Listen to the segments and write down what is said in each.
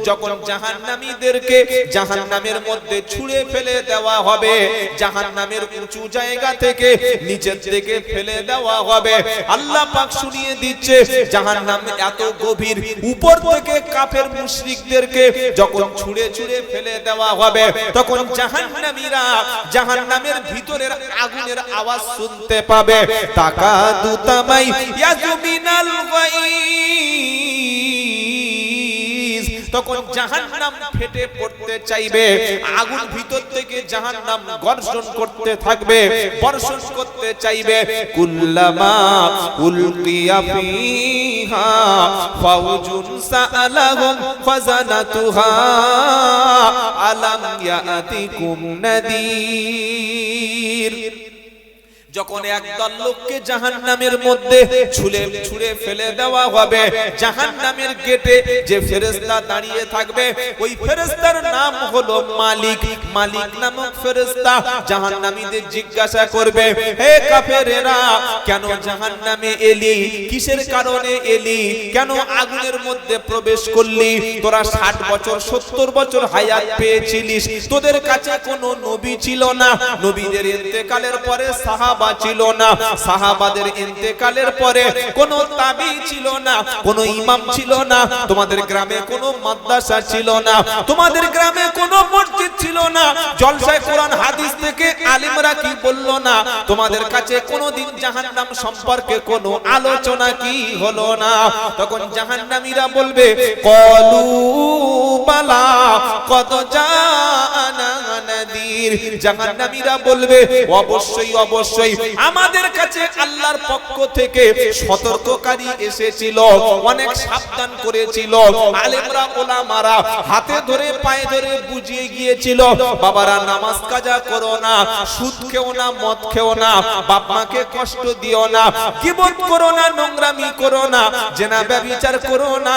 যখন জাহান্নামীদেরকে জাহান্নামের মধ্যে ছুঁড়ে ফেলে দেওয়া হবে, জাহান্নামের উঁচু জায়গা থেকে নিচের দিকে ফেলে দেওয়া হবে, আল্লাহ পাক শুনিয়ে দিচ্ছে জাহান্নাম এত গভীর, উপর থেকে কাফের মুশরিকদেরকে যখন ছুঁড়ে ছুঁড়ে ফেলে দেওয়া হবে, তখন জাহান্নামীরা জাহান্নামের ভিতরের আগুনের আওয়াজ শুনতে পাবে। তাকাদু তামাই ইয়াজমিনাল গায়জ, তখন জাহান্নাম ফেটে পড়তে চাইবে, আগুন ভিতর থেকে জাহান্নাম গর্জন করতে থাকবে, বর্ষণ করতে চাইবে। কুল্লামা উলকিয়া ফিহা ফাউজুন সাআলাহুম ফাজানাতুহা আলাম ইয়াতিকুম নাদির। যখন একদল লোককে জাহান্নামের মধ্যে ছুঁড়ে ফেলে দেওয়া হবে, জাহান্নামের গেটে যে ফেরেশতা দাঁড়িয়ে থাকবে, ওই ফেরেশতার নাম হলো মালিক। মালিক নামক ফেরেশতা জাহান্নামীদের জিজ্ঞাসা করবে, হে কাফেরেরা, কেন জাহান্নামে এলি? কিসের কারণে এলি? কেন আগুনের মধ্যে প্রবেশ করলি? তোরা 60 বছর 70 বছর হায়াত পেয়েছিলিস, তোদের কাছে কোনো নবী ছিল না, নবীদের ইন্তেকালের পরে সাহাবা ছিল না, সাহাবাদের ইন্তেকালের পরে কোনো তাবী ছিল না, কোনো ইমাম ছিল না, তোমাদের গ্রামে কোনো মাদ্রাসা ছিল না, তোমাদের গ্রামে কোনো মসজিদ ছিল না, জলসায় কোরআন হাদিস থেকে আলেমরা কি বলল না, তোমাদের কাছে কোনোদিন জাহান্নাম সম্পর্কে কোনো আলোচনা কি হলো না। তখন জাহান্নামীরা বলবে, ক্বালু বালা কদ জাআনা নাদির। জাহান্নামীরা বলবে, অবশ্যই অবশ্যই আমাদের কাছে আল্লাহর পক্ষ থেকে সতর্ককারী এসেছিল, অনেক সাবধান করেছিল, আলেমরা ওলামারা হাতে ধরে পায়ে ধরে বুঝিয়ে গিয়েছিল, বাবারা নামাজ কাজা করো না, সুদ খেও না, মদ খেও না, বাপ মাকে কষ্ট দিও না, গীবত করো না, নোংরামি করো না, জেনা ব্যভিচার করো না।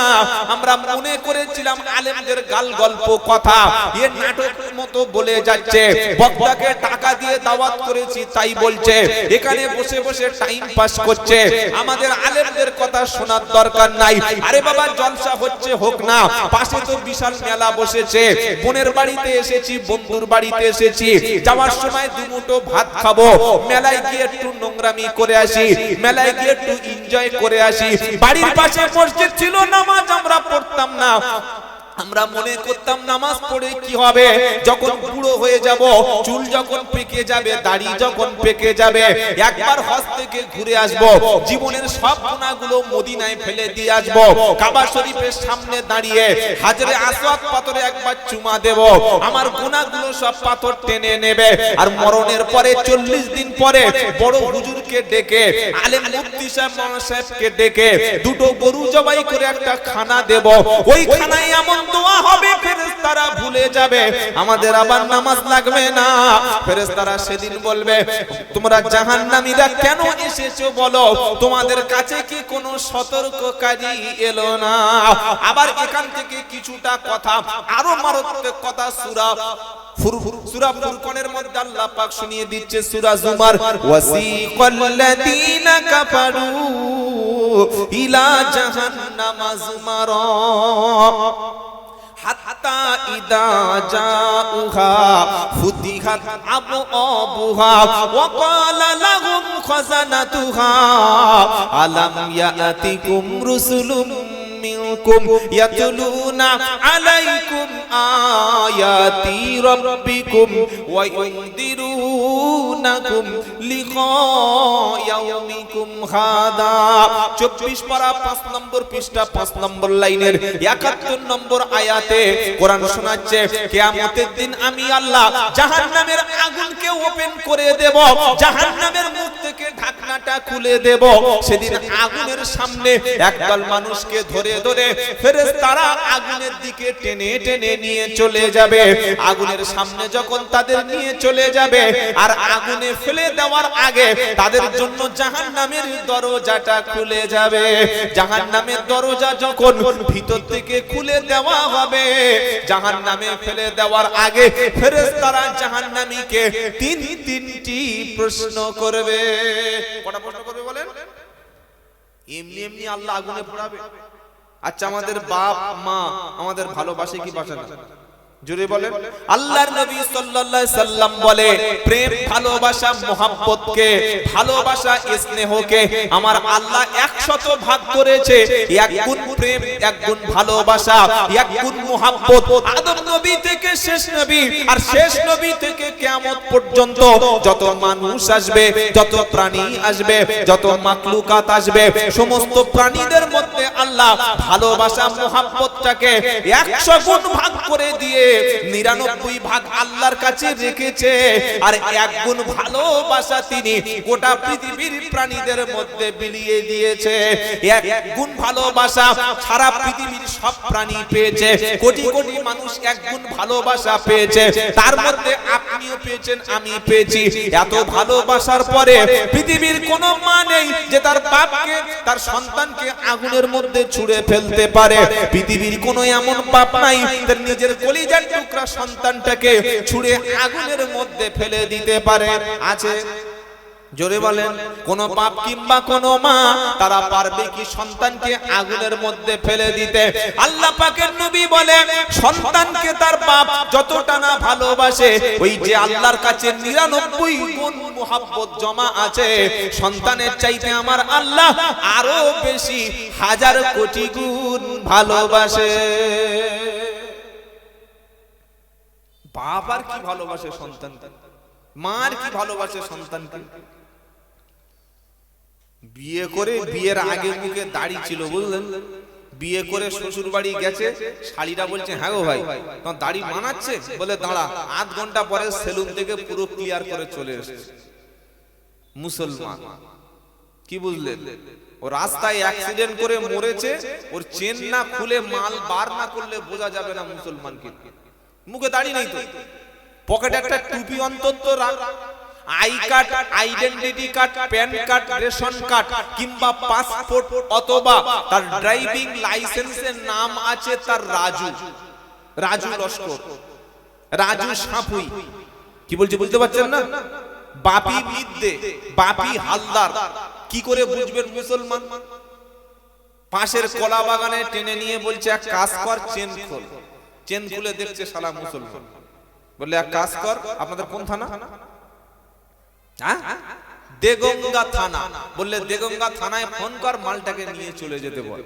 আমরা মনে করেছিলাম আলেমদের গাল গল্প কথা এ নাটকের মতো বলে যাচ্ছে, বক্তাকে টাকা দিয়ে দাওয়াত করেছি তাই বলছে, এখানে বসে বসে টাইম পাস করছে, আমাদের আলেমদের কথা শোনার দরকার নাই। আরে বাবা, জলসা হচ্ছে হোক না, পাশে তো বিশাল মেলা বসেছে, বোনের বাড়িতে এসেছি, বন্ধুর বাড়িতে এসেছি, যাওয়ার সময় দুমুঠো ভাত খাবো, মেলায় গিয়ে একটু নোংরামি করে আসি, মেলায় গিয়ে একটু এনজয় করে আসি। বাড়ির পাশে মসজিদ ছিল, নামাজ আমরা পড়তাম না, আমরা মনে করতাম নামাজ পড়ে কি হবে, যখন বুড়ো হয়ে যাব, চুল যখন পেকে যাবে, দাড়ি যখন পেকে যাবে, একবার হজ থেকে ঘুরে আসব, জীবনের সব গুনাহগুলো মদিনায় ফেলে দিয়ে আসব, কাবা শরীফের সামনে দাঁড়িয়ে হাজরে আসওয়াদ পাথরে একবার চুমা দেব, আমার গুনাহগুলো সব পাথর টেনে নেবে। আর মরণের পরে 40 দিন পরে বড় হুজুরকে ডেকে, আলেম মুফতি সাহেব মাওলানা সাহেবকে ডেকে দুটো গরু জবাই করে একটা খানা দেব, ওই খানায় এমন দোয়া হবে ফেরেশতারা ভুলে যাবে, আমাদের আবার নামাজ লাগবে না। ফেরেশতারা সেদিন বলবে, তোমরা জাহান্নামীরা কেন এসেছো বলো, তোমাদের কাছে কি কোনো সতর্ককারী এলো না? আবার এখান থেকে কিছুটা কথা, আরো মারাত্মক কথা সূরা ফুরকানের মধ্যে আল্লাহ পাক শুনিয়ে দিচ্ছে, সূরা জুমার, ওয়াসিকাল্লাযীনা কাফারু ইলা জাহান্নামা যুমারা হাত্তা ইদা জাউহা ফুতিহাত আবওয়াবুহা ওয়া ক্বালা লাহুম খাযানাতুহা আলাম ইয়াতিকুম রুসুলুম মিনকুম ইয়াতলুনা আলাইকুম আয়াতি রাব্বিকুম ওয়া ইউনদিরুনাকুম লিকা ইয়াউমিকুম হাদা। 24 পারা 5 নম্বর পৃষ্ঠা 5 নম্বর লাইনের 71 নম্বর আয়াতে কোরআন শোনাচ্ছে, কিয়ামতের দিন আমি আল্লাহ জাহান্নামের আগুনকে ওপেন করে দেব, জাহান্নামের মুখ থেকে ঢাকনাটা খুলে দেব, সেদিন আগুনের সামনে একদল মানুষকে ধরে ধরে ফেরেশতারা আগুনের দিকে টেনে টেনে নিয়ে চলে যাবে। আগুনের সামনে যখন তাদের নিয়ে চলে যাবে, আর আগুনে ফেলে দেওয়ার আগে তাদের জন্য জাহান্নামের দরজাটা খুলে যাবে। জাহান্নামের দরজা যখন ভিতর থেকে খুলে দেওয়া হবে, জাহান্নামে ফেলে দেওয়ার আগে ফেরেশতারা জাহান্নামীকে তিনটি প্রশ্ন করবে। কটা প্রশ্ন করবে বলেন? এমনি এমনি আল্লাহ আগুনে পোড়াবে? আচ্ছা আমাদের বাপ মা আমাদের ভালোবাসে কি বাসে না? জোরে বলেন। আল্লাহর নবী সাল্লাল্লাহু আলাইহি সাল্লাম বলে প্রেম ভালোবাসা মুহাব্বতকে ভালোবাসা স্নেহকে আমার আল্লাহ 100 ভাগ করেছে। এক গুণ প্রেম, এক গুণ ভালোবাসা, এক গুণ মুহাব্বত আদম নবী থেকে শেষ নবী আর শেষ নবী থেকে কিয়ামত পর্যন্ত যত মানুষ আসবে, যত প্রাণী আসবে, যত মাখলুকাত আসবে, সমস্ত প্রাণীদের মধ্যে আল্লাহ ভালোবাসা মুহাব্বতটাকে 100 গুণ ভাগ করে দিয়ে 99 ভাগ আল্লাহর কাছে রেখেছে। আর এক গুণ ভালোবাসা তিনি গোটা পৃথিবীর প্রাণীদের মধ্যে বিলিয়ে দিয়েছে। এক গুণ ভালোবাসা সারা পৃথিবীর সব প্রাণী পেয়েছে। কোটি কোটি মানুষ এক গুণ ভালোবাসা পেয়েছে, তার মধ্যে আপনিও পেয়েছেন, আমি পেয়েছি। এত ভালোবাসার পরে পৃথিবীর কোনো মা নেই যে তার বাপকে, তার সন্তানকে আগুনের মধ্যে ছুঁড়ে ফেলতে পারে। পৃথিবীর কোনো এমন বাপ নাই তার নিজের কলিজার টুকরা সন্তানটাকে ছুঁড়ে আগুনের মধ্যে ফেলে দিতে পারে? আছে? জোরে বলেন। কোন বাপ কিংবা কোন মা তারা পারবে কি সন্তানকে আগুনের মধ্যে ফেলে দিতে? আল্লাহ পাকের নবী বলে সন্তানকে তার বাপ যতটা না ভালোবাসে, ওই যে আল্লাহর কাছে 99 গুণ মুহাব্বত জমা আছে, সন্তানের চাইতে আমার আল্লাহ আরো বেশি হাজার কোটি গুণ ভালোবাসে। বাপ আর কি ভালোবাসে সন্তানকে, মা আর কি ভালোবাসে সন্তানকে। বিয়ে করে, বিয়ের আগে মুখে দাড়ি ছিল বুঝলেন, বিয়ে করে শ্বশুর বাড়ি গেছে, শাড়িটা বলছে হ্যাঁ গো ভাই তোমার দাড়ি মানাচ্ছে, বলে দাঁড়া, আধ ঘন্টা পরে সেলুন থেকে পুরো ক্লিয়ার করে চলে এসেছে। মুসলমান কি বুঝলেন? ও রাস্তায় অ্যাক্সিডেন্ট করে মরেছে, ওর চেন না খুলে মাল বার না করলে বোঝা যাবে না মুসলমান কি। মুখে দাড়ি নেই তো, পকেটে একটা টুপি অন্তত রাখ, I card, identity card, pan card, ration card কিংবা পাসপোর্ট অথবা তার ড্রাইভিং লাইসেন্সের নাম আছে তার রাজু, রাজু লস্কর, রাজু সাপুই। কি বলছে বুঝতে পারছেন না? বাপি মিদ্দে, বাপি হালদার, কি করে বুঝবেন মুসলমান? পাশের কলা বাগানে টেনে নিয়ে বলছে এক কাজ কর, চেন খোল। চেন খুলে দেখছে শালা মুসলমান। বললে এক কাজ কর, আপনাদের কোন থানা? দেগঙ্গা থানা। বললে দেগঙ্গা থানায় ফোন কর, মালটাকে নিয়ে চলে যেতে বল।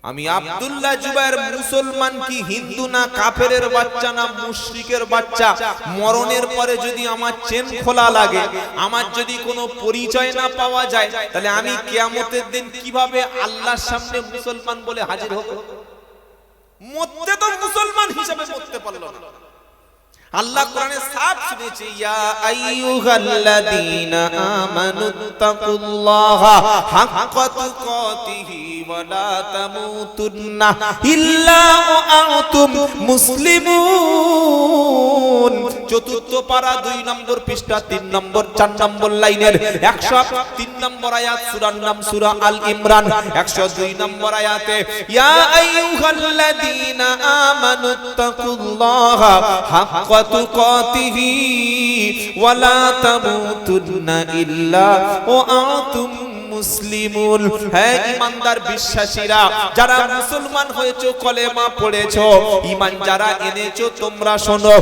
আমি আব্দুল্লাহ জুবায়ের মুসলমান কি হিন্দু না কাফেরের বাচ্চা না মুশরিকের বাচ্চা, মরণের পরে যদি আমার চেন খোলা লাগে, আমার যদি কোনো পরিচয় না পাওয়া যায়, তাহলে আমি কিয়ামতের দিন কিভাবে আল্লাহর সামনে মুসলমান বলে হাজির হব? মরতে তো মুসলমান হিসেবে মরতে পারলো না। আল্লাহ কোরআনে সাফ শুনেছে, ইয়া আইয়ুহাল্লাযীনা আমানুত্তাকুল্লাহা হাক্কা তুকাতিহি ওয়া লা তামুতুন্না ইল্লা ওয়া আনতুম মুসলিমুন। চতুর্থ পারা 2 নম্বর পৃষ্ঠা 3 নম্বর 4 নম্বর লাইনের 103 নম্বর আয়াত, সূরার নাম সূরা আল ইমরান। 102 নম্বর আয়াতে ইয়া আইয়ুহাল্লাযীনা আমানুত্তাকুল্লাহা হাক্কা তুকাতিহি ওয়া লা তামুতুন্না ইল্লা ওয়া আনতুম মুসলিমুন। হ্যাঁ ঈমানদার বিশ্বাসীরা, যারা মুসলমান হয়েছো, কলেমা পড়েছো, ঈমান যারা এনেছো, তোমরা শোনো,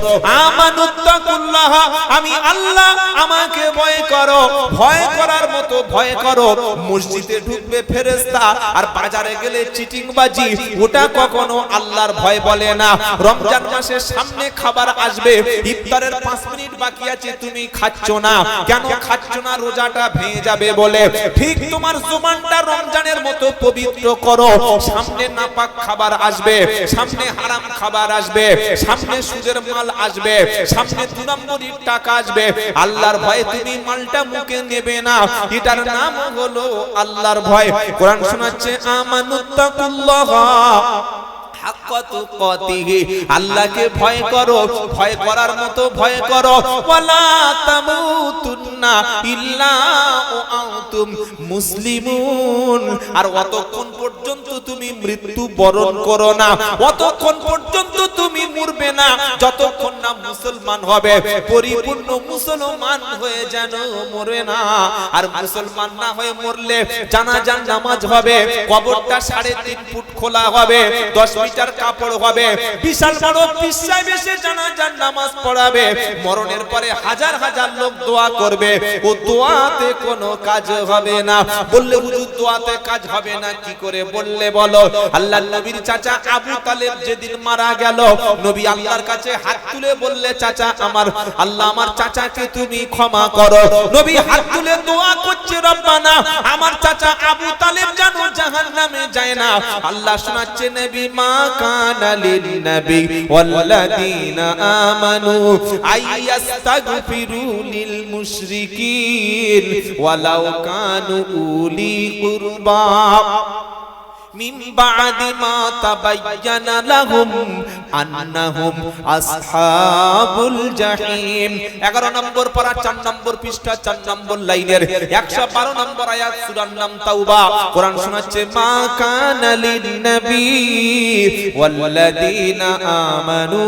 আমানুত্তাকুল্লাহ, আমি আল্লাহ, আমাকে ভয় করো। ভয় করার মতো ভয় করো। মসজিদে ঢুকবে ফেরেশতা আর বাজারে গেলে চিটিংবাজি, ওটা কখনো আল্লাহর ভয় বলে না। রমজান মাসের সামনে খাবার আসবে, ইফতারের 5 মিনিট বাকি আছে, তুমি খাচ্ছ না। কেন খাচ্ছ না? রোজাটা ভেঙে যাবে বলে। ঠিক তোমার জুবানটা রমজানের মতো পবিত্র করো। সামনে নাপাক খাবার আসবে, সামনে হারাম খাবার আসবে, সামনে সুদের মাল আসবে, সামনে 2 নম্বরের টাকা আসবে। আল্লাহর ভয়ে তুমি মালটা মুখে নেবে না, এটার নাম হলো আল্লাহর ভয়। কোরআন শোনাচ্ছে আমানুত্তাকুল্লাহ হাক্কা তুকাতিহি, আল্লাহকে ভয় করো, ভয় করার মতো ভয় করো। ওয়ালা তামুতুন্না ইল্লা ওয়া আনতুম মুসলিমুন। আর অতক্ষণ পর্যন্ত তুমি মৃত্যু বরণ করো না, অতক্ষণ পর্যন্ত তুমি মরবে না, যতক্ষণ না মুসলমান মুসলমান হবে, পরিপূর্ণ মুসলমান হয়ে যেন মরে না। আর মুসলমান না হয়ে মরলে জানাজার নামাজ হবে, কবরটা 3.5 ফুট খোলা হবে, 10 মিটার কাপড় হবে, বিশাল বড় পিসায় বেশে জানাজার নামাজ পড়াবে। মরণের পরে হাজার হাজার লোক দোয়া করবে, ও দোয়াতে কোনো কাজ হবে না। বললে হুজুর দোয়াতে কাজ হবে না কি করে? বললে বলো, আল্লাহর নবীর চাচা আবু তালেব যেদিন মারা গেল, নবী আল্লাহর কাছে হাত তুলে বললে, চাচা আমার, আল্লাহ আমার চাচাকে তুমি ক্ষমা করো। নবী হাত তুলে দোয়া করছে, রব্বানা আমার চাচা আবু তালেব যেন জাহান্নামে যায় না। আল্লাহ শোনাচ্ছে, নবী মা কানা লিন নবী ওয়াল্লাযীনা আমানু আইয়াস্তাগফিরু লিল মুশরিকিন ওয়ালাউ কানু উলি কুরবা মিন বাদি মা তাবায়্যানা লাহুম আন্নাহুম আসহাবুল জাহিম। 11 নম্বর পারা 4 নম্বর পৃষ্ঠা 4 নম্বর লাইনের 112 নম্বর আয়াত সূরার নাম তাওবা। কোরআন শোনাচ্ছে, মা কানা লিন নবী ওয়াল্লাযীনা আমানু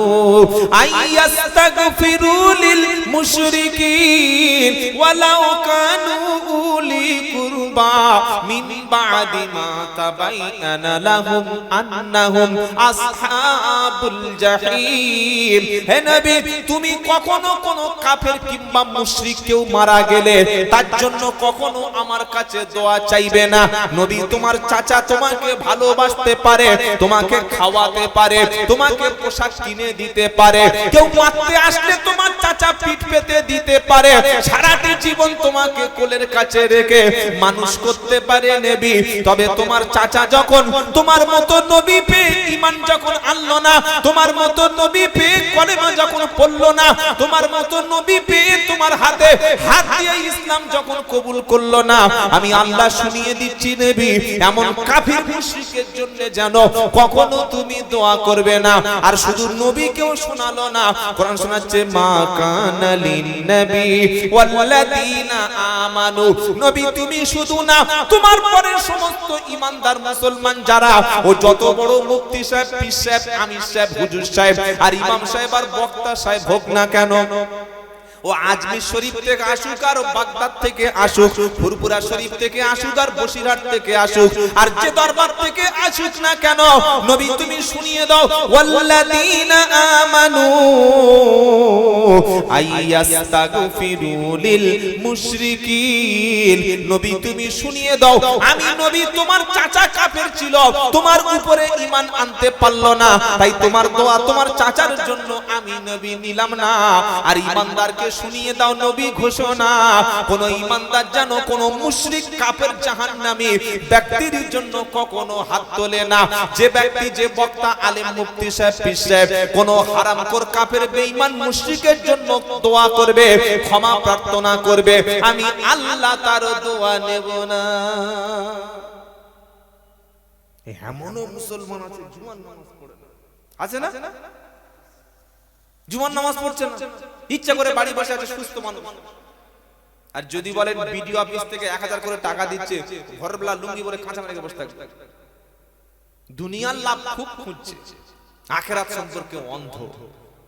আইয়াস্তাগফিরু লিল মুশরিকিন ওয়ালাউ কানু উলি কুরবা মিন বাদি মা তাবায়্যানা লাহুম আন্নাহুম আসহাবুল জাহিম। হে নবী, তুমি কখনো কোন কাফের কিংবা মুশরিক কেউ মারা গেলে তার জন্য কখনো আমার কাছে দোয়া চাইবে না। নবী, তোমার চাচা তোমাকে ভালোবাসতে পারে, তোমাকে খাওয়াতে পারে, তোমাকে পোশাক কিনে দিতে পারে, কেউ মারতে আসলে তোমার চাচা পিঠ পেতে দিতে পারে, সারাটি জীবন তোমাকে কোলের কাছে রেখে মানুষ করতে পারে নবী। তবে তোমার চাচা যখন তোমার মতো নবী পেয়ে ঈমান যখন আনলো না, তোমার মতো নবী পেয়ে কলেমা যখন পড়লো না, তোমার মতো নবী পেয়ে তোমার হাতে হাত দিয়ে ইসলাম যখন কবুল করলো না, আমি আল্লাহ শুনিয়ে দিচ্ছি নবী, এমন কাফির মুশরিকের জন্য যেন কখনো তুমি দোয়া করবে না। আর শুধু নবীকেও শোনালো না, কোরআন শোনাচ্ছে, মা কানা লিন নবী ওয়াল্লাযীনা আমানু। নবী, তুমি শুধু না, তোমার পরের সমস্ত ঈমানদার মুসলমান যারা, ও যত বড় মুফতি সাহেব, পীর সাহেব, আমির সাহেব, হুজুর সাহেব আর ইমাম সাহেব আর বক্তা সাহেব হোক না কেন, ও আজমির শরীফ থেকে আসুক আর বাগদাদ থেকে আসুক, ফুরফুরা শরীফ থেকে আসুক আর বসিরহাট থেকে আসুক, আর যে দরবার থেকে আসুক না কেন, নবী তুমি শুনিয়ে দাও, ওয়াল্লাযীনা আমানু আইয়াস্তাগফিরু লিল মুশরিকিন। নবী তুমি শুনিয়ে দাও, আমি নবী, তোমার চাচা কাফের ছিল, তোমার উপরে ঈমান আনতে পারলো না, তাই তোমার দোয়া তোমার চাচার জন্য আমি নবী নিলাম না। আর ঈমানদারকে শুনিয়ে দাও নবী ঘোষণা, কোন ঈমানদার যেন কোন মুশরিক কাফের জাহান্নামী ব্যক্তির জন্য কখনো হাত তোলে না। যে ব্যক্তি, যে বক্তা, আলেম, মুফতি সাহেব, পীর সাহেব কোন হারামখোর কাফের বেঈমান মুশরিকের জন্য দোয়া করবে, ক্ষমা প্রার্থনা করবে, আমি আল্লাহ তার দোয়া নেব না। এমনও মুসলমান আছে জুমার নামাজ পড়ে না, আছে না? জুমার নামাজ পড়ছে না, ইচ্ছা করে বাড়ি বসে আছে, সুস্থ মানুষ। আর যদি বলেন বিডিও অফিস থেকে 1000 করে টাকা দিচ্ছে, ঘরবেলা লুঙ্গি পরে কাঁচা মেরে বসে থাকবে। দুনিয়ার লাভ খুব খুঁজছে, আখিরাত সম্পর্কে অন্ধ।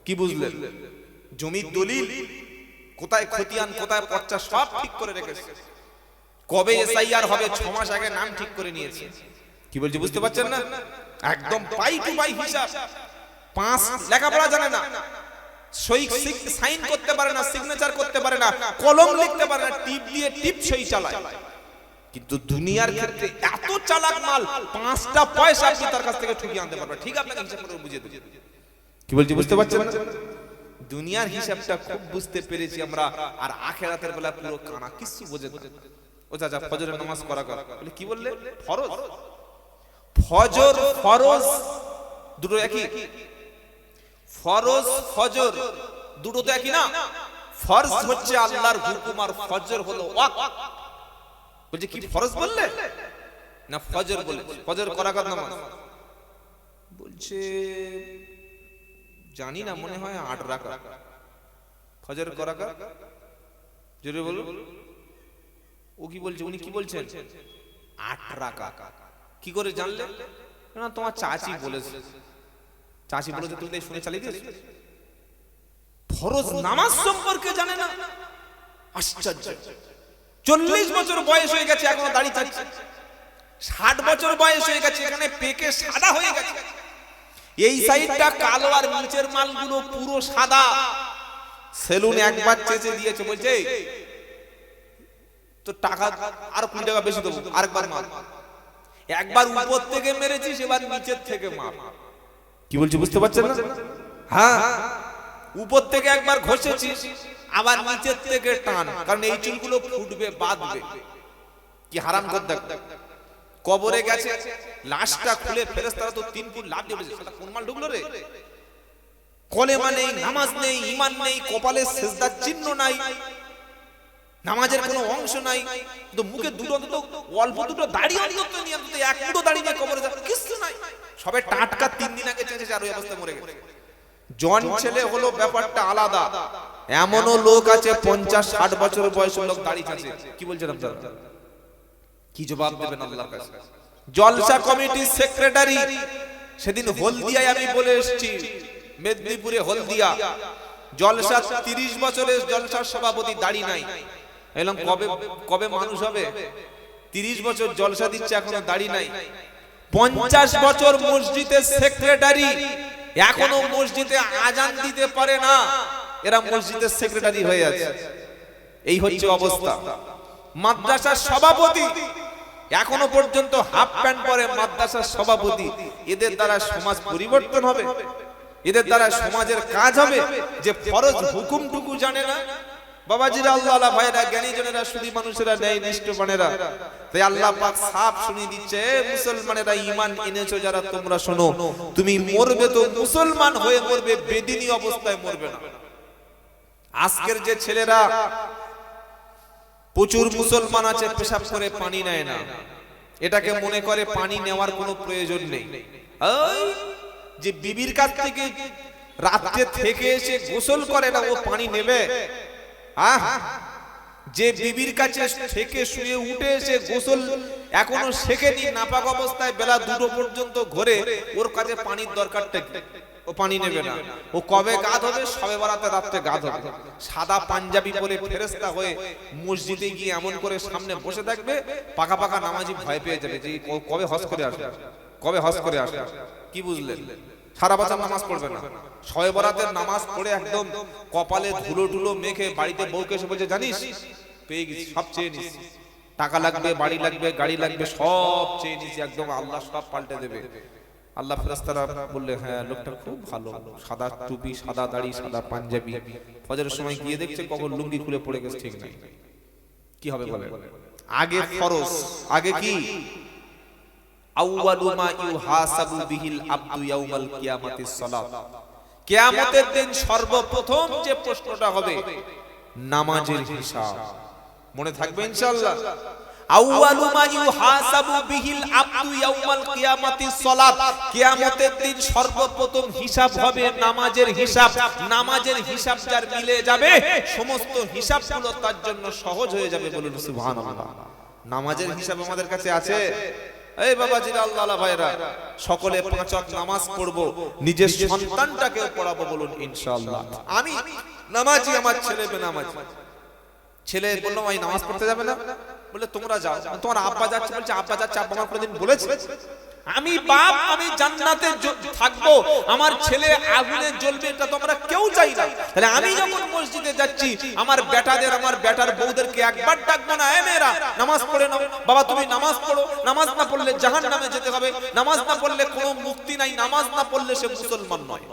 কি বুঝলেন? জমির দলিল কোথায় খতিয়ান, কোথায় পর্চা সব ঠিক করে রেখেছে। কবে এসআইআর হবে 6 মাস আগে নাম ঠিক করে নিয়েছে। কি বলছি বুঝতে পারছেন না? একদম পাই টু পাই হিসাব। 5 লেখাপড়া জানে না, সই সাইন করতে পারে না, সিগনেচার করতে পারে না, কলম লিখতে পারে না, টিপ দিয়ে টিপ সই চালায়। কিন্তু দুনিয়ার ক্ষেত্রে এত চালাক মাল, 5টা পয়সা আপনি তার কাছ থেকে ঠকিয়ে আনতে পারবেন। ঠিক আপনাকে হিসাব করে বুঝিয়ে দেব। কি বলছি বুঝতে পারছেন না? দুনিয়ার হিসাবটা খুব বুঝতে পেরেছি আমরা, আর আখিরাতের বেলা পুরো কানা, কিছু বোঝে না। ও চাচা ফজরের নামাজ করা বলে, কি বললে? ফরজ। ফজর ফরজ দুটো একই? ফরজ ফজর দুটো তো একই না। ফরজ হচ্ছে আল্লাহর হুকুম, আর ফজর হলো ওয়াক্ত। বলছে কি ফরজ বললে না ফজর বলে? ফজর করা নামাজ বলছে জানি না, মনে হয় 8 রাকাত। ফজর করা জোরে বলো। ও কি বলছে? উনি কি বলছেন? 8 রাকাত। কি করে জানলে? না তোমার চাচি বলেছে। চাচি বলেছে, তুমি তাই শুনে চালিয়ে দিয়েছ। ফরজ নামাজ সম্পর্কে জানে না, আশ্চর্য। 40 বছর বয়স হয়ে গেছে এখনো দাড়ি চাচ্ছে, 60 বছর বয়স হয়ে গেছে এখানে পেকে সাদা হয়ে গেছে, এই সাইডটা কালো আর নিচের মালগুলো পুরো সাদা। সেলুন একবার চেঁচে দিয়েছে, বলছে তো টাকা আর 20 টাকা বেশি দেবো, আরেকবার মার। একবার উপর থেকে মেরেছিস, এবার নিচের থেকে মার। কি বলছি বুঝতে পারছেন না? হ্যাঁ, উপর থেকে একবার ঘষেছিস, আবার নিচের থেকে টান, কারণ এই চুলগুলো ফুটবে, বাঁধবে। কি হারাম কর। দেখ কবরে গেছে, লাশটা খুলে ফেরেশতারা তো 3 ফুট লাফ দিয়ে বলেছে, শালা কোন মাল ঢুকলো রে? কলেমা নেই, নামাজ নেই, ঈমান নেই, কপালে সিজদার চিহ্ন নাই, নামাজের কোনো অংশ নাই, তো মুখে দুটো অল্প দুটো দাড়ি অন্তত নিয়ে, অন্তত এক মুঠো দাড়ি নিয়ে কবরে যাবে, কিছু নাই। সবে টাটকা 3 দিন আগে চেঁচেছে আর ওই অবস্থায় মরে গেছে। জন ছেলে হলো ব্যাপারটা আলাদা। এমনও লোক আছে 50-60 বছর বয়সের লোক দাড়ি চাঁচে। কি বলছেন আপনারা? কি জবাব দেবেন আল্লাহর কাছে? জলসা কমিটির সেক্রেটারি সেদিন হলদিয়ায় আমি বলে এসেছি, মেদিনীপুরে হলদিয়া জলসা 30 বছরের জলসার সভাপতি দাড়ি নাই। এলাম কবে কবে মানুষ হবে? 30 বছর জলসা দিচ্ছে এখনো দাড়ি নাই। 50 বছর মসজিদের সেক্রেটারি এখনো মসজিদে আজান দিতে পারে না, এরা মসজিদের সেক্রেটারি হয়ে আছে। এই হচ্ছে অবস্থা। মাদ্রাসার সভাপতি এখনো পর্যন্ত হাফ প্যান্ট পরে, মাদ্রাসার সভাপতি। এদের দ্বারা সমাজ পরিবর্তন হবে? এদের দ্বারা সমাজের কাজ হবে? যে ফরজ হুকুমটুকু জানে না। বাবাজিরা, আল্লাহ ভাইরা, জ্ঞানী জনেরা, শুধু মানুষেরা, ন্যায় নিষ্ঠবানেরা, তাই আল্লাহ পাক সাফ শুনিয়ে দিচ্ছে, মুসলমানেরা ঈমান এনেছো যারা, তোমরা শোনো, তুমি মরবে তো মুসলমান হয়ে মরবে, বেদিনী অবস্থায় মরবে না। আজকের যে ছেলেরা, প্রচুর মুসলমান আছে পেশাব করে পানি নেয় না, এটাকে মনে করে পানি নেওয়ার কোনো প্রয়োজন নেই। ওই যে বিবির কাছ থেকে রাতে থেকে এসে গোসল করে না, ও পানি নেবে? যে বিবির কাছে থেকে শুয়ে উঠে এসে গোসল এখনো শেখেনি, নাপাক অবস্থায় বেলা 2টো পর্যন্ত ঘরে, ওর কাছে পানির দরকারটা কি? ও পানি নেবে না। ও কবে গাদ হবে? সবে বারাতে রাতে গাদ হবে। সাদা পাঞ্জাবি পরে ফেরেশতা হয়ে মসজিদে গিয়ে এমন করে সামনে বসে থাকবে, পাকা পাকা নামাজি ভয় পেয়ে যাবে যে কবে হজ করে আসবে, কবে হজ করে আসবে। কি বুঝলেন? সারা বছর নামাজ পড়বে না, শবে বরাতের নামাজ পড়ে একদম কপালে ধুলো টুলো মেখে বাড়িতে বউকে এসে বলছে, জানিস পেয়ে গেছি, সব চেয়ে নিস, টাকা লাগবে, বাড়ি লাগবে, গাড়ি লাগবে, সব চেয়ে নিস, একদম আল্লাহ সব পাল্টে দেবে। আল্লাহ ফেরেশতারা বললে, হ্যাঁ লোকটা খুব ভালো, সাদা টুপি, সাদা দাড়ি, সাদা পাঞ্জাবি। ফজরের সময় গিয়ে দেখছে কখন লুঙ্গি খুলে পড়ে গেছে, ঠিক নাই। কি হবে বলে? আগে ফরজ, আগে কি? আউয়ালু মা ইউহাসাবু বিহিল আবদু ইয়াউমাল কিয়ামাতিস সালাত। কিয়ামতের দিন সর্বপ্রথম যে প্রশ্নটা হবে, নামাজের হিসাব। মনে থাকবে ইনশাআল্লাহ। আউয়ালু মা ইউহাসাবু বিহিল আবদু ইয়াউমাল কিয়ামাতিস সালাত। কিয়ামতের দিন সর্বপ্রথম হিসাব হবে নামাজের হিসাব। নামাজের হিসাব যার মিলে যাবে, সমস্ত হিসাবগুলো তার জন্য সহজ হয়ে যাবে। বলুন সুবহানাল্লাহ। নামাজের হিসাব আমাদের কাছে আছে। এই বাবাজিরা, আল্লাহ ভাইরা, সকলে 5 ওয়াক্ত নামাজ পড়বো, নিজের সন্তানটাকেও পড়াবো। বলুন ইনশাআল্লাহ। আমি নামাজি, আমার ছেলে বেনামাজি। ছেলে বললো, ভাই নামাজ পড়তে যাবে না? বলে তোমরা যাও। তোমার আব্বা যাচ্ছে? বলছে আব্বা যাচ্ছে। আব্বা আমার কোনদিন বলেছে? আমি বাপ, আমি জান্নাতে থাকবো, আমার ছেলে আগুনে জ্বলবে, এটা তোমরা কেউ চাই না। তাহলে আমি যখন মসজিদে যাচ্ছি, আমার বেটাদের, আমার বেটার বউদেরকে একবার ডাকবো না, এ মেয়েরা নামাজ পড়ে নাও। বাবা তুমি নামাজ পড়ো, নামাজ না পড়লে জাহান্নামে যেতে হবে, নামাজ না পড়লে কোনো মুক্তি নাই, নামাজ না পড়লে সে মুসলমান নয়।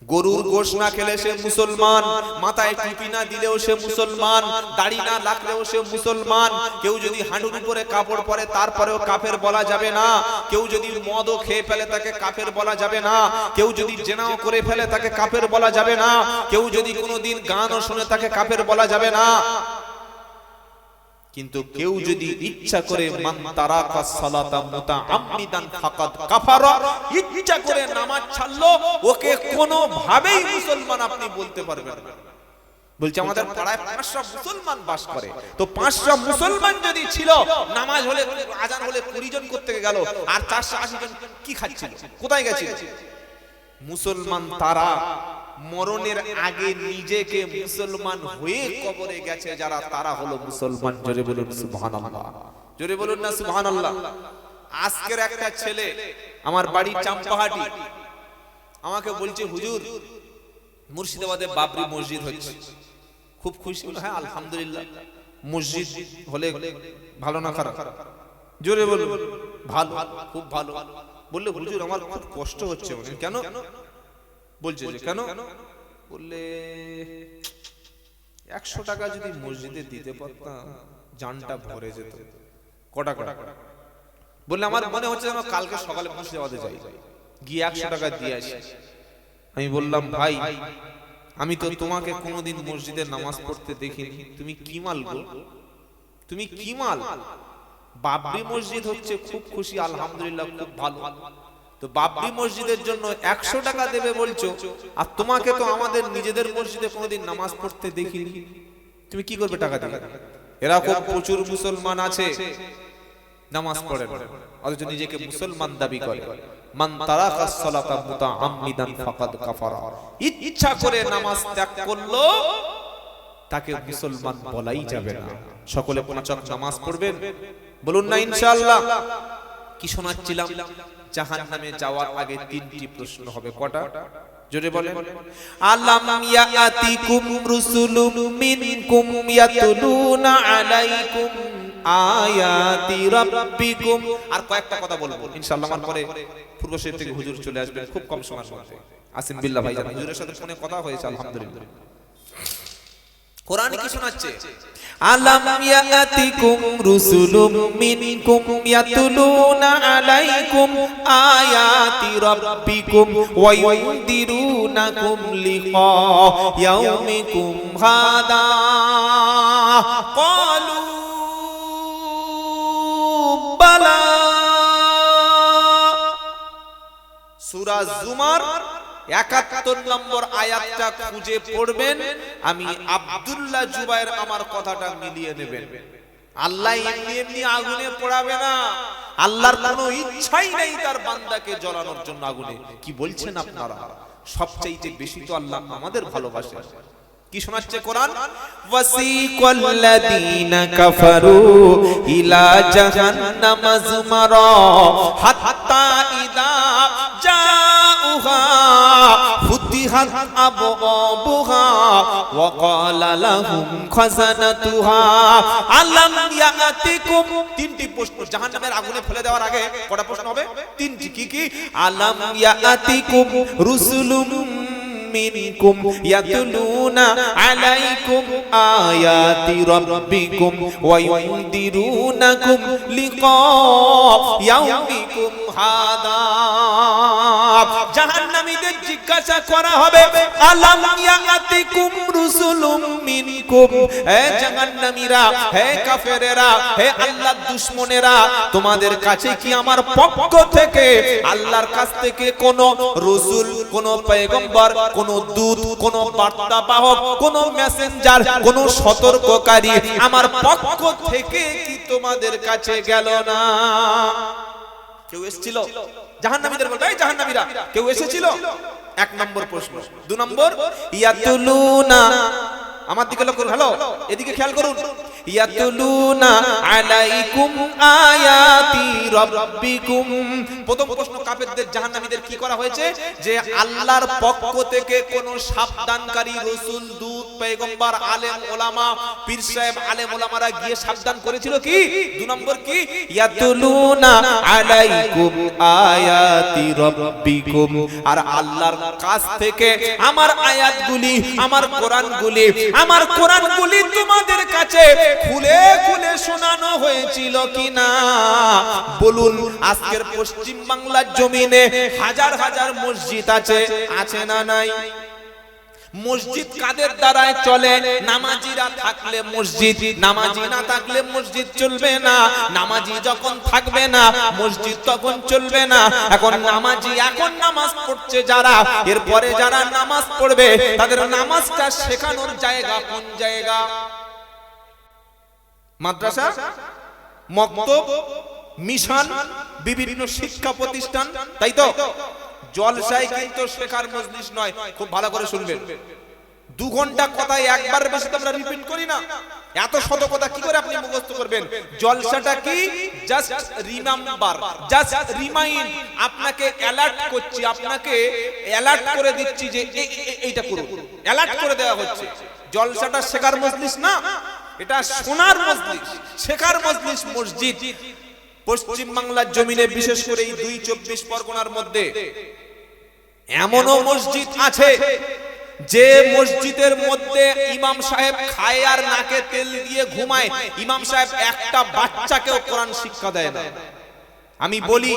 গরুর গোশত না খেলে সে মুসলমান, মাথায় টুপি না দিলেও সে মুসলমান, দাড়ি না রাখলেও সে মুসলমান। কেউ যদি হাঁটুর উপরে কাপড় পরে তারপরেও কাফের বলা যাবে না। কেউ যদি মদও খেয়ে ফেলে তাকে কাফের বলা যাবে না। কেউ যদি জেনাও করে ফেলে তাকে কাফের বলা যাবে না। কেউ যদি কোনোদিন গানও শুনে তাকে কাফের বলা যাবে না। কিন্তু কেউ যদি ইচ্ছা করে মান তারাকা সালাতা মুতাআম্মিদান ফাকাদ কাফারা, ইচ্ছা করে নামাজ ছাড়লো, ওকে কোনো ভাবেই মুসলমান আপনি বলতে পারবেন না। বলছে আমাদের পাড়ায় 500 মুসলমান বাস করে, তো 500 মুসলমান যদি ছিল, নামাজ হলে আজান হলে 20 জন করতে গেল, আর 480 জন কি খাচ্ছিল? কোথায় গেছিল? মুসলমান তারা মরণের আগে নিজেকে মুসলমান হয়ে কবরে গেছে যারা, তারা হলো মুসলমান। জোরে বলুন সুবহানাল্লাহ, জোরে বলুন না সুবহানাল্লাহ। আজকের একটা ছেলে আমার বাড়ি চাম্পাহাটি, আমাকে বলছে হুজুর মুর্শিদাবাদে বাবরি মসজিদ হচ্ছে, খুব খুশি হলো। হ্যাঁ আলহামদুলিল্লাহ, মসজিদ হলে ভালো না খারাপ? জোরে বলুন ভালো, খুব ভালো। বললে হুজুর আমার খুব কষ্ট হচ্ছে। কেন? বলছে যে কেন? বললে 100 টাকা যদি মসজিদে দিতে পারতাম জানটা ভরে যেত। কটা? বললে আমার মনে হচ্ছে যেন কালকে সকালে মুর্শিদাবাদে যাই, গিয়ে 100 টাকা দিয়ে আসি। আমি বললাম ভাই আমি তো তোমাকে কোনোদিন মসজিদে নামাজ পড়তে দেখিনি, তুমি কি মাল গো, তুমি কি মাল? বাবরি মসজিদ হচ্ছে, খুব খুশি আলহামদুলিল্লাহ, খুব ভালো। তো বাবরি মসজিদের জন্য 100 টাকা দেবে বলছো, আর তোমাকে তো আমাদের নিজেদের মসজিদে কোনোদিন নামাজ পড়তে দেখিনি, তুমি কি করবে টাকা দিয়ে? এরকম প্রচুর মুসলমান আছে নামাজ পড়ে না, অথচ নিজেকে মুসলমান দাবি করে। মান তারাকাস সালাতা মুতাআম্মিদান ফাকাদ কাফারা, ইচ্ছা করে নামাজ ত্যাগ করলো তাকে মুসলমান বলাই যাবে না। সকলে 5 ওয়াক্ত নামাজ পড়বেন, বলুন না ইনশাআল্লাহ। কি শোনাচ্ছিলাম? জাহান্নামে যাওয়ার আগে 3টি প্রশ্ন হবে। কটা? জোরে বলেন। আলাম ইয়াতিকুম রুসুলুম মিনকুম ইয়াতুলুনা আলাইকুম আয়াতি রাব্বিকুম। আর কয়েকটা কথা বলবো ইনশাআল্লাহ, আমার পরে পূর্বশরীফ থেকে হুজুর চলে আসবেন খুব কম সময়ের মধ্যে। আসিম বিল্লাহ ভাইজান, হুজুরের সাথে ফোনে কথা হয়েছে আলহামদুলিল্লাহ। কোরআনে কি শোনাচ্ছে? আলাম ইয়াতিকুম রুসুলুম মিনকুম ইয়াতুলুনা আলাইকুম আয়াতি রাব্বিকুম ওয়া ইউনদিরুনাকুম লিকা ইয়াউমিকুম হাদা ক্বালু বালা। সূরা জুমার 71 নম্বর আয়াতটা খুঁজে পড়বেন। আমি আব্দুল্লাহ জুবায়ের আমার কথাটা মিলিয়ে নেবেন। আল্লাহ এমনি এমনি আগুনে পোড়াবে না, আল্লাহর কোনো ইচ্ছাই নেই তার বান্দাকে জ্বালানোর জন্য আগুনে। কি বলছেন আপনারা? সবচাইতে বেশি তো আল্লাহ আমাদের ভালোবাসেন। কি শোনাচ্ছে কোরআন? ওয়াসিকাল্লাযীনা কাফারু ইলা জাহান্নামা যুমারা হাত্তা ইযা জাউহা ফুতিহাত আবওয়াবুহা ওয়া ক্বালা লাহুম খাযানাতুহা আলাম ইয়াতিকুম। 3টি প্রশ্ন জাহান্নামের আগুনে ফেলে দেওয়ার আগে কটা প্রশ্ন হবে? 3টি। কি কি? আলাম ইয়াতিকুম রুসুলুম মিনকুম ইয়াতুলুনা আলাইকুম আয়াতি রাব্বিকুম ওয়া ইউনদিরুনাকুম লিকা ইয়াউমিকুম হাদা। জাহান্নামীদের জিজ্ঞাসা করা হবে আলাম ইয়াতিকুম রুসুলুম মিনকুম, হে জাহান্নামীরা, হে কাফেরেরা, হে আল্লাহর দুশমনেরা, তোমাদের কাছে কি আমার পক্ষ থেকে, আল্লাহর কাছ থেকে কোন রাসূল, কোন পয়গম্বর, কোন দূত, কোন বার্তাবাহক, কোন মেসেঞ্জার, কোন সতর্ককারী আমার পক্ষ থেকে কি তোমাদের কাছে গেল না? কেউ এসেছিল? জাহান্নামীদের বলবে এই জাহান্নামীরা কেউ এসেছিল? 1 নম্বর প্রশ্ন। 2 নম্বর, ইয়াতুলুনা, আমার দিকে লক্ষ্য করুন, হ্যালো এদিকে খেয়াল করুন, ইয়াতুলুনা আলাইকুম আয়াতি রাব্বিকুম। প্রথম প্রশ্ন, কাফেরদের জাহান্নামীদের কি করা হয়েছে? যে আল্লাহর পক্ষ থেকে কোন সাবধানকারী রাসূল, দূত, পয়গম্বর, আলেম ওলামা, পীর সাহেব, আলেম ওলামারা গিয়ে সাবধান করেছিল কি? 2 নম্বর কি? ইয়াতুলুনা আলাইকুম আয়াতি রাব্বিকুম। আর আল্লাহর কাছ থেকে আমার আয়াতগুলি, আমার কোরআনগুলি তোমাদের কাছে খুলে খুলে শোনানো হয়েছিল কিনা? বলুন, আজকের পশ্চিম বাংলার জমিনে হাজার হাজার মসজিদ আছে না নাই? মসজিদ কাদের দ্বারায় চলে? নামাজিরা থাকলে মসজিদ, নামাজি না থাকলে মসজিদ চলবে না। নামাজি যখন থাকবে না মসজিদ তখন চলবে না। এখন নামাজি, এখন নামাজ পড়ছে যারা, এরপরে যারা নামাজ পড়বে তাদের নামাজটা শেখানোর জায়গা কোন জায়গা? মাদ্রাসা, মক্তব, মিশন, বিভিন্ন শিক্ষা প্রতিষ্ঠান, তাই তো? জলসায় কিন্তু শেখার মজলিস নয়, খুব ভালো করে শুনবেন। 2 ঘন্টা কথা একবার বেশি তো আমরা রিপিট করি না, এত শত কথা কি করে আপনি মুখস্থ করবেন? জলসাটা কি? জাস্ট রিমেম্বার, জাস্ট রিমাইন্ড, আপনাকে অ্যালার্ট করছি, আপনাকে অ্যালার্ট করে দিচ্ছি যে এইটা করুন, অ্যালার্ট করে দেওয়া হচ্ছে। জলসাটা শেখার মজলিস না, এটা শোনার মজলিস, শেখার মজলিস। মসজিদ পশ্চিম বাংলার জমিনে, বিশেষ করে এই 2-24 পরগনার মধ্যে এমনও মসজিদ আছে যে মসজিদের মধ্যে ইমাম সাহেব খায় আর নাকে তেল দিয়ে ঘুমায়। ইমাম সাহেব একটা বাচ্চাকেও কোরআন শিক্ষা দেয় না। আমি বলি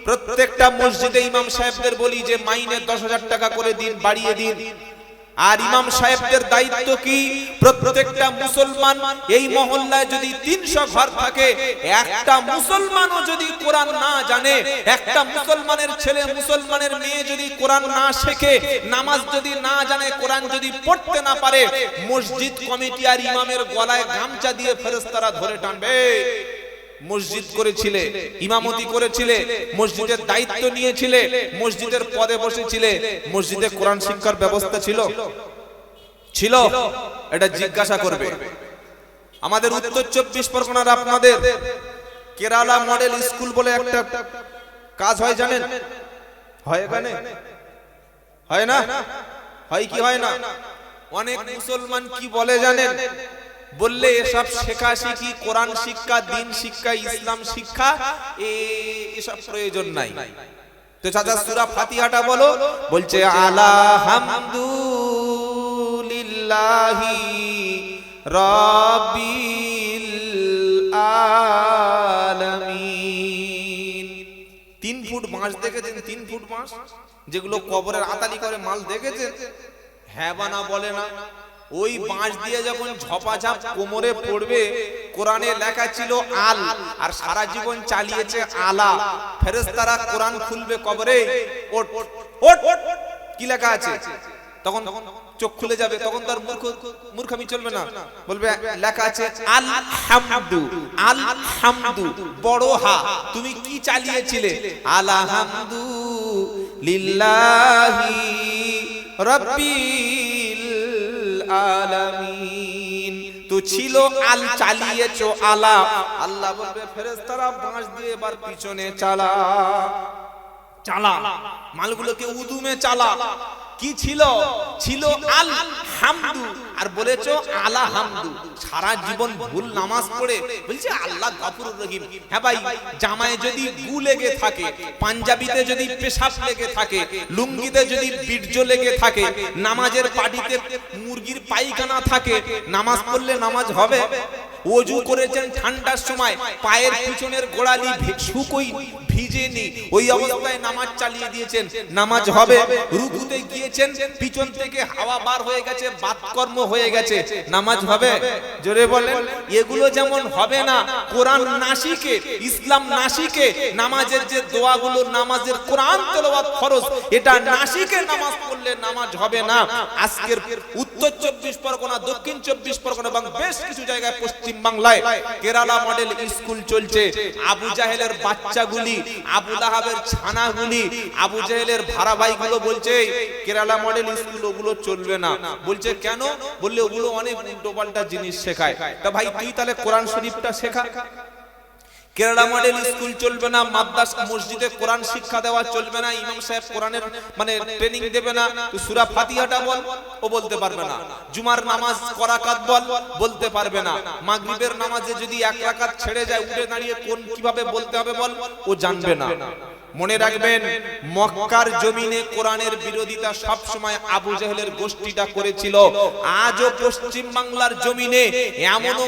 প্রত্যেকটা মসজিদে ইমাম সাহেবদের বলি যে মাইনে 10,000 টাকা করে দিন, বাড়িয়ে দিন। আর ইমাম সাহেবদের দায়িত্ব কি? প্রত্যেকটা মুসলমান এই মহল্লায় যদি 300 ঘর থাকে, একটা মুসলমানও যদি কোরআন না জানে, একটা মুসলমানের ছেলে মুসলমানের মেয়ে যদি কোরআন না শেখে, নামাজ যদি না জানে, কোরআন যদি পড়তে না পারে, মসজিদ কমিটি আর ইমামের গলায় গামছা দিয়ে ফেরেশতারা ধরে টানবে। মসজিদ করেছিলে, ইমামতি করেছিলে, মসজিদের দায়িত্ব নিয়েছিলে, মসজিদের পদে বসেছিলে, মসজিদে কোরআন শিক্ষার ব্যবস্থা ছিল? ছিল? এটা জিজ্ঞাসা করবে। আমাদের উত্তর 24 পরগনার আপনাদের কেরালা মডেল স্কুল বলে একটা কাজ হয়, জানেন? হয় এখানে? হয় না? হয় কি হয় না? অনেক মুসলমান কি বলে জানেন? বললে এসব শেখা শিখি, কোরআন শিক্ষা, দিন শিক্ষা, ইসলাম শিক্ষা, এসব প্রয়োজন নাই। তো চাচা সূরা ফাতিহাটা বলো। বলছে আলহামদুলিল্লাহি রাব্বিল আলামিন। 3 ফুট বাঁশ দেখেছেন? 3 ফুট বাঁশ যেগুলো কবরের আতালি করে মাল দেখেছেন? হ্যাঁ বা না বলে না? ওই বাঁশ দিয়ে যখন ঝপাঝপ কোমরে পড়বে, কোরআনে লেখা ছিল আল, আর সারা জীবন চালিয়েছে আলা। ফেরেশতারা কোরআন খুলবে কবরে, ওট ওট কি লেখা আছে? তখন চোখ খুলে যাবে, তখন তার মূর্খামি চলবে না, বলবে লেখা আছে আল হামদু, আল হামদু বড় হা, তুমি কি চালিয়েছিলে? আলহামদু লিল্লাহি রাব্বিল আলামিন। তো ছিল আল, চালিয়েছো আলা। আল্লাহ বলবে ফেরেশতারা বাঁশ দিয়ে এবার পিছনে চালা, চালা, মালগুলোকে উদুমে চালা। কি ছিল? ছিল আল হামদু, আর বলেছো আলা হামদু। সারা জীবন ভুল নামাজ পড়ে বলছে আল্লাহ গফুরুর রহিম। হ্যাঁ ভাই, জামায় যদি গু লেগে থাকে, পাঞ্জাবিতে যদি পেশাব লেগে থাকে, লুঙ্গিতে যদি বীর্য লেগে থাকে, নামাজের পাটিতে মুরগির পায়খানা থাকে, নামাজ পড়লে নামাজ হবে? ওযু করেছেন ঠান্ডার সময়, পায়ের পিছনের গোড়ালি শুকোই ভিজেনি, ওই অবস্থায় নামাজ চালিয়ে দিয়েছেন, নামাজ হবে? রুকুতে গিয়েছেন, পিছন থেকে হাওয়া বার হয়ে গেছে, বাতকর্ম হয়ে গেছে, নামাজ হবে? জোরে বলেন। এগুলো যেমন হবে না, কোরআন না শিখে, ইসলাম না শিখে, নামাজের যে দোয়াগুলো, নামাজের কোরআন তেলাওয়াত ফরজ, এটা না শিখে নামাজ পড়লে নামাজ হবে না। আজকের উত্তর 24 পরগনা, দক্ষিণ 24 পরগনা এবং বেশ কিছু জায়গায় পশ্চিম বাংলায় কেরালা মডেল স্কুল চলছে। আবু জাহেলের বাচ্চাগুলি, আবু লাহাবের ছানাগুলি, আবু জাহেলের ভাড়া ভাইগুলো বলছে কেরালা মডেল স্কুল ওগুলো চলবে না। বলছে কেন? বললে ওগুলো অনেক উল্টোপাল্টা জিনিস শেখায়। তা ভাই তুই তাহলে কোরআন শরীফটা শেখা। কেরালা মডেল স্কুল চলবে না, মাদ্রাসা মসজিদে কোরআন শিক্ষা দেওয়া চলবে না, ইমাম সাহেব কোরআনের ট্রেনিং দেবে না, তুই সূরা ফাতিহাটা বল, ও বলতে পারবে না। জুমার নামাজ করাকাত বল, বলতে পারবে না। মাগরিবের নামাজে যদি 1 রাকাত ছেড়ে যায়, উঠে দাঁড়িয়ে কোন কিভাবে বলতে হবে বল, ও জানবে না। মনে রাখবেন, মক্কার জমিনে কোরআনের বিরোধিতা সব সময় আবু জাহেলের গোষ্ঠীটা করেছিল। আজও পশ্চিম বাংলার জমিনে এমনও